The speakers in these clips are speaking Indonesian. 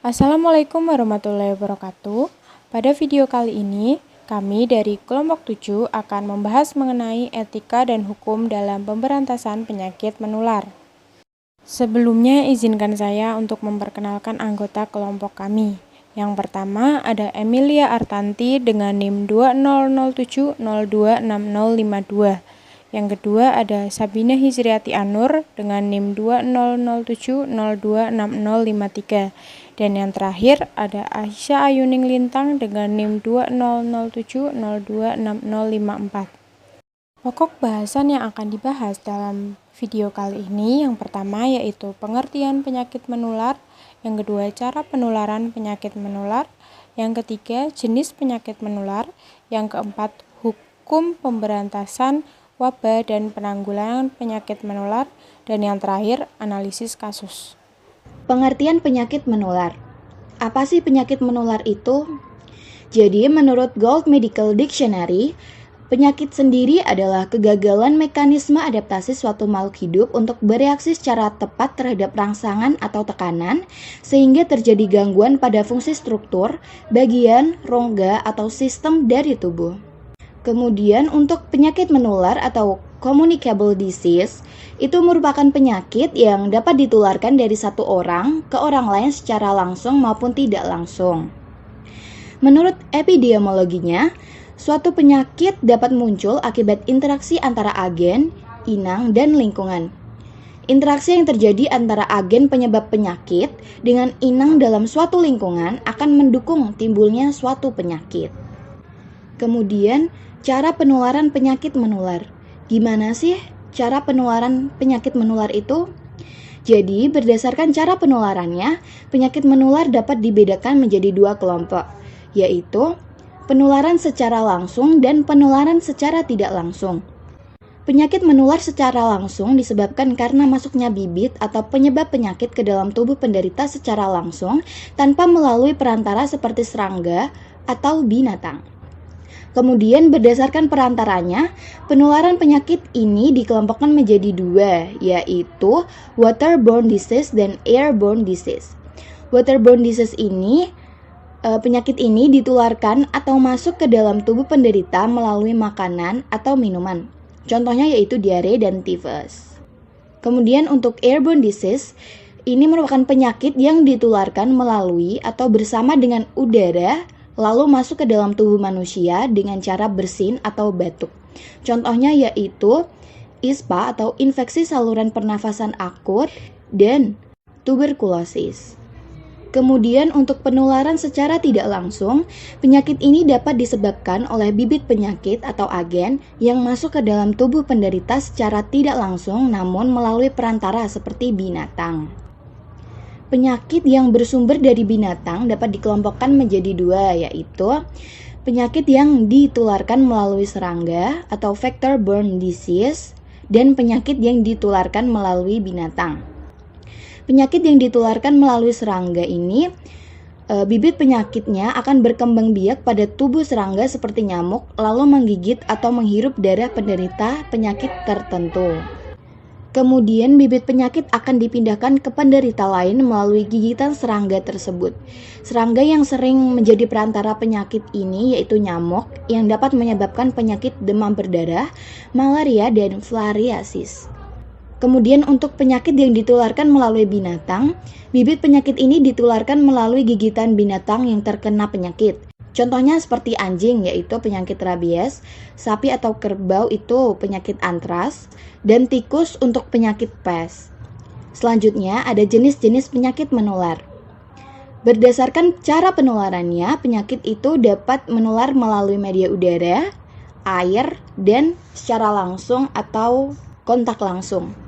Assalamualaikum warahmatullahi wabarakatuh. Pada video kali ini, kami dari kelompok 7 akan membahas mengenai etika dan hukum dalam pemberantasan penyakit menular. Sebelumnya, izinkan saya untuk memperkenalkan anggota kelompok kami. Yang pertama ada Emilia Artanti dengan NIM 2007026052. Yang kedua ada Sabina Hizriati Anur dengan NIM 2007026053. Dan yang terakhir ada Aisyah Ayuning Lintang dengan NIM 2007026054. Pokok bahasan yang akan dibahas dalam video kali ini yang pertama yaitu pengertian penyakit menular, yang kedua cara penularan penyakit menular, yang ketiga jenis penyakit menular, yang keempat hukum pemberantasan wabah dan penanggulangan penyakit menular, dan yang terakhir analisis kasus. Pengertian penyakit menular. Apa sih penyakit menular itu? Jadi, menurut Gold Medical Dictionary, penyakit sendiri adalah kegagalan mekanisme adaptasi suatu makhluk hidup untuk bereaksi secara tepat terhadap rangsangan atau tekanan, sehingga terjadi gangguan pada fungsi struktur, bagian, rongga, atau sistem dari tubuh. Kemudian untuk penyakit menular atau communicable disease, itu merupakan penyakit yang dapat ditularkan dari satu orang ke orang lain secara langsung maupun tidak langsung. Menurut epidemiologinya, suatu penyakit dapat muncul akibat interaksi antara agen, inang, dan lingkungan. Interaksi yang terjadi antara agen penyebab penyakit dengan inang dalam suatu lingkungan akan mendukung timbulnya suatu penyakit. Kemudian, cara penularan penyakit menular. Gimana sih cara penularan penyakit menular itu? Jadi, berdasarkan cara penularannya, penyakit menular dapat dibedakan menjadi dua kelompok, yaitu penularan secara langsung dan penularan secara tidak langsung. Penyakit menular secara langsung disebabkan karena masuknya bibit atau penyebab penyakit ke dalam tubuh penderita secara langsung tanpa melalui perantara seperti serangga atau binatang. Kemudian berdasarkan perantaranya, penularan penyakit ini dikelompokkan menjadi dua, yaitu waterborne disease dan airborne disease. Waterborne disease ini, penyakit ini ditularkan atau masuk ke dalam tubuh penderita melalui makanan atau minuman. Contohnya yaitu diare dan tifus. Kemudian untuk airborne disease, ini merupakan penyakit yang ditularkan melalui atau bersama dengan udara, lalu masuk ke dalam tubuh manusia dengan cara bersin atau batuk. Contohnya yaitu ISPA atau infeksi saluran pernafasan akut dan tuberkulosis. Kemudian untuk penularan secara tidak langsung, penyakit ini dapat disebabkan oleh bibit penyakit atau agen yang masuk ke dalam tubuh penderita secara tidak langsung namun melalui perantara seperti binatang. Penyakit yang bersumber dari binatang dapat dikelompokkan menjadi dua, yaitu penyakit yang ditularkan melalui serangga atau vector-borne disease dan penyakit yang ditularkan melalui binatang. Penyakit yang ditularkan melalui serangga ini, bibit penyakitnya akan berkembang biak pada tubuh serangga seperti nyamuk, lalu menggigit atau menghirup darah penderita penyakit tertentu. Kemudian bibit penyakit akan dipindahkan ke penderita lain melalui gigitan serangga tersebut. Serangga yang sering menjadi perantara penyakit ini yaitu nyamuk yang dapat menyebabkan penyakit demam berdarah, malaria, dan filariasis. Kemudian untuk penyakit yang ditularkan melalui binatang, bibit penyakit ini ditularkan melalui gigitan binatang yang terkena penyakit. Contohnya seperti anjing yaitu penyakit rabies, sapi atau kerbau itu penyakit antras, dan tikus untuk penyakit pes. Selanjutnya ada jenis-jenis penyakit menular. Berdasarkan cara penularannya, penyakit itu dapat menular melalui media udara, air, dan secara langsung atau kontak langsung.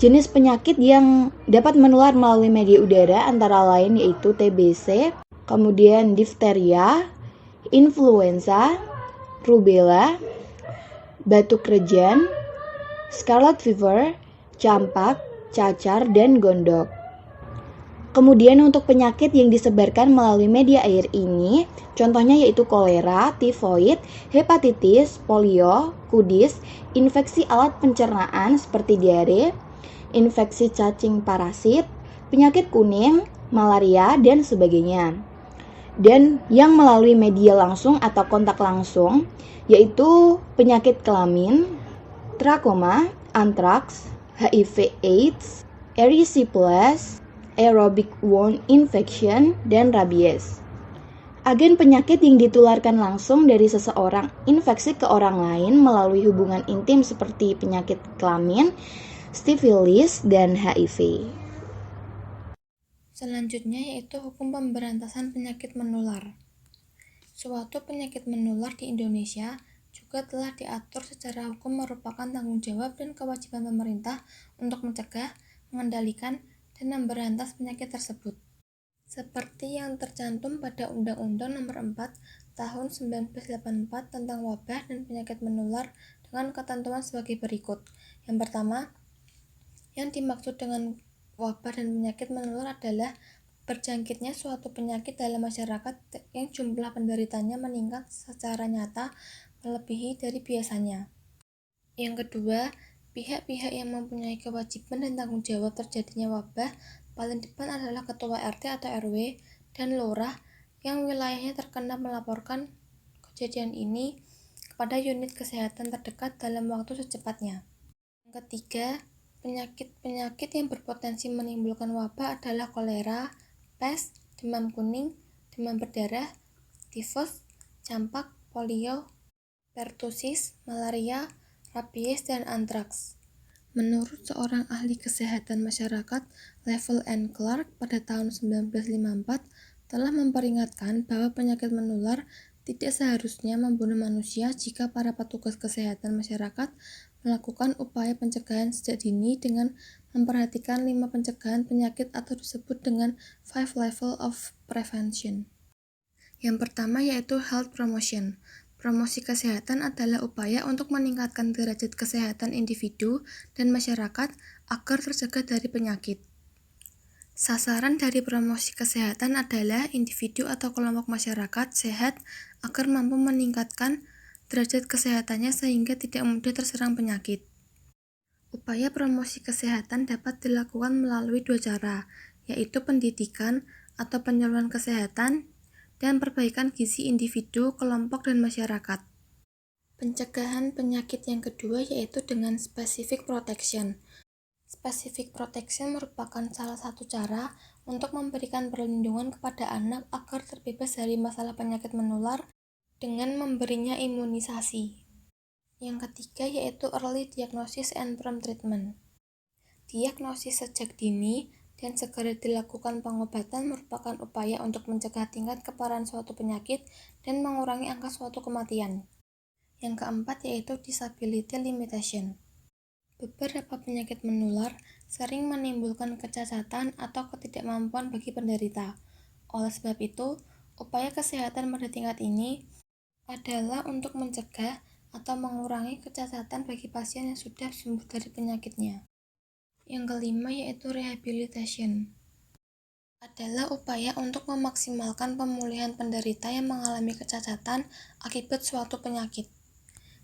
Jenis penyakit yang dapat menular melalui media udara antara lain yaitu TBC, kemudian difteria, influenza, rubella, batuk rejan, scarlet fever, campak, cacar, dan gondok. Kemudian untuk penyakit yang disebarkan melalui media air ini, contohnya yaitu kolera, tifoid, hepatitis, polio, kudis, infeksi alat pencernaan seperti diare, infeksi cacing parasit, penyakit kuning, malaria, dan sebagainya. Dan yang melalui media langsung atau kontak langsung, yaitu penyakit kelamin, trakoma, antraks, HIV/AIDS, erysipelas, aerobic wound infection, dan rabies. Agen penyakit yang ditularkan langsung dari seseorang infeksi ke orang lain melalui hubungan intim seperti penyakit kelamin, sifilis, dan HIV. Selanjutnya yaitu hukum pemberantasan penyakit menular. Suatu penyakit menular di Indonesia juga telah diatur secara hukum merupakan tanggung jawab dan kewajiban pemerintah untuk mencegah, mengendalikan, dan memberantas penyakit tersebut. Seperti yang tercantum pada Undang-Undang Nomor 4 Tahun 1984 tentang wabah dan penyakit menular dengan ketentuan sebagai berikut. Yang pertama, yang dimaksud dengan wabah dan penyakit menular adalah berjangkitnya suatu penyakit dalam masyarakat yang jumlah penderitanya meningkat secara nyata melebihi dari biasanya. Yang kedua, pihak-pihak yang mempunyai kewajiban dan tanggung jawab terjadinya wabah paling depan adalah ketua RT atau RW dan lurah yang wilayahnya terkena melaporkan kejadian ini kepada unit kesehatan terdekat dalam waktu secepatnya. Yang ketiga, penyakit-penyakit yang berpotensi menimbulkan wabah adalah kolera, pes, demam kuning, demam berdarah, tifus, campak, polio, pertusis, malaria, rabies, dan antraks. Menurut seorang ahli kesehatan masyarakat, Level N. Clark pada tahun 1954 telah memperingatkan bahwa penyakit menular tidak seharusnya membunuh manusia jika para petugas kesehatan masyarakat melakukan upaya pencegahan sejak dini dengan memperhatikan 5 pencegahan penyakit atau disebut dengan 5 level of prevention. Yang pertama yaitu health promotion. Promosi kesehatan adalah upaya untuk meningkatkan derajat kesehatan individu dan masyarakat agar tercegah dari penyakit. Sasaran dari promosi kesehatan adalah individu atau kelompok masyarakat sehat agar mampu meningkatkan derajat kesehatannya sehingga tidak mudah terserang penyakit. Upaya promosi kesehatan dapat dilakukan melalui 2 cara, yaitu pendidikan atau penyuluhan kesehatan dan perbaikan gizi individu, kelompok, dan masyarakat. Pencegahan penyakit yang kedua yaitu dengan specific protection. Specific protection merupakan salah satu cara untuk memberikan perlindungan kepada anak agar terbebas dari masalah penyakit menular dengan memberinya imunisasi. Yang ketiga yaitu early diagnosis and prompt treatment. Diagnosis sejak dini dan segera dilakukan pengobatan merupakan upaya untuk mencegah tingkat keparahan suatu penyakit dan mengurangi angka suatu kematian. Yang keempat yaitu disability limitation. Beberapa penyakit menular sering menimbulkan kecacatan atau ketidakmampuan bagi penderita. Oleh sebab itu, upaya kesehatan pada tingkat ini adalah untuk mencegah atau mengurangi kecacatan bagi pasien yang sudah sembuh dari penyakitnya. Yang kelima yaitu rehabilitation. Adalah upaya untuk memaksimalkan pemulihan penderita yang mengalami kecacatan akibat suatu penyakit.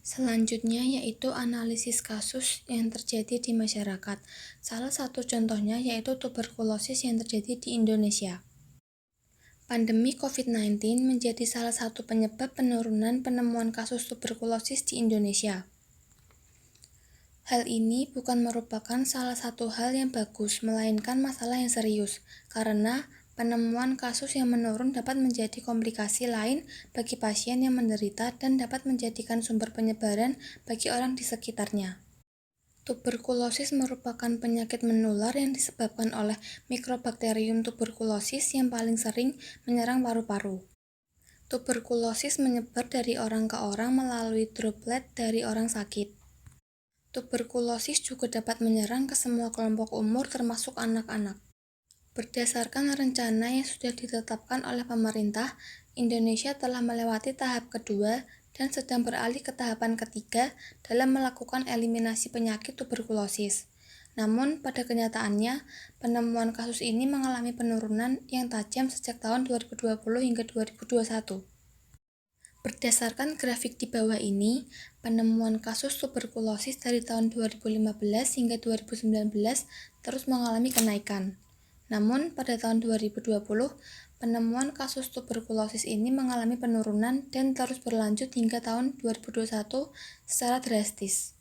Selanjutnya yaitu analisis kasus yang terjadi di masyarakat. Salah satu contohnya yaitu tuberkulosis yang terjadi di Indonesia. Pandemi COVID-19 menjadi salah satu penyebab penurunan penemuan kasus tuberkulosis di Indonesia. Hal ini bukan merupakan salah satu hal yang bagus, melainkan masalah yang serius, karena penemuan kasus yang menurun dapat menjadi komplikasi lain bagi pasien yang menderita dan dapat menjadikan sumber penyebaran bagi orang di sekitarnya. Tuberkulosis merupakan penyakit menular yang disebabkan oleh Mycobacterium tuberculosis yang paling sering menyerang paru-paru. Tuberkulosis menyebar dari orang ke orang melalui droplet dari orang sakit. Tuberkulosis juga dapat menyerang ke semua kelompok umur termasuk anak-anak. Berdasarkan rencana yang sudah ditetapkan oleh pemerintah, Indonesia telah melewati tahap kedua dan sedang beralih ke tahapan ketiga dalam melakukan eliminasi penyakit tuberkulosis. Namun, pada kenyataannya, penemuan kasus ini mengalami penurunan yang tajam sejak tahun 2020 hingga 2021. Berdasarkan grafik di bawah ini, penemuan kasus tuberkulosis dari tahun 2015 hingga 2019 terus mengalami kenaikan. Namun, pada tahun 2020, penemuan kasus tuberkulosis ini mengalami penurunan dan terus berlanjut hingga tahun 2021 secara drastis.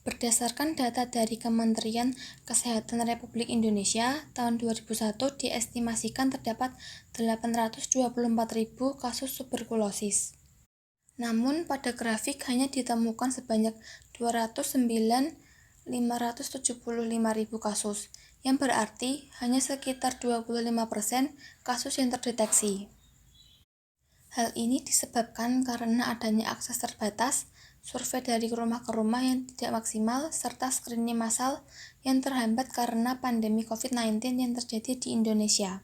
Berdasarkan data dari Kementerian Kesehatan Republik Indonesia, tahun 2001 diestimasikan terdapat 824.000 kasus tuberkulosis. Namun, pada grafik hanya ditemukan sebanyak 209.575.000 kasus, yang berarti hanya sekitar 25% kasus yang terdeteksi. Hal ini disebabkan karena adanya akses terbatas, survei dari rumah ke rumah yang tidak maksimal, serta screening massal yang terhambat karena pandemi COVID-19 yang terjadi di Indonesia.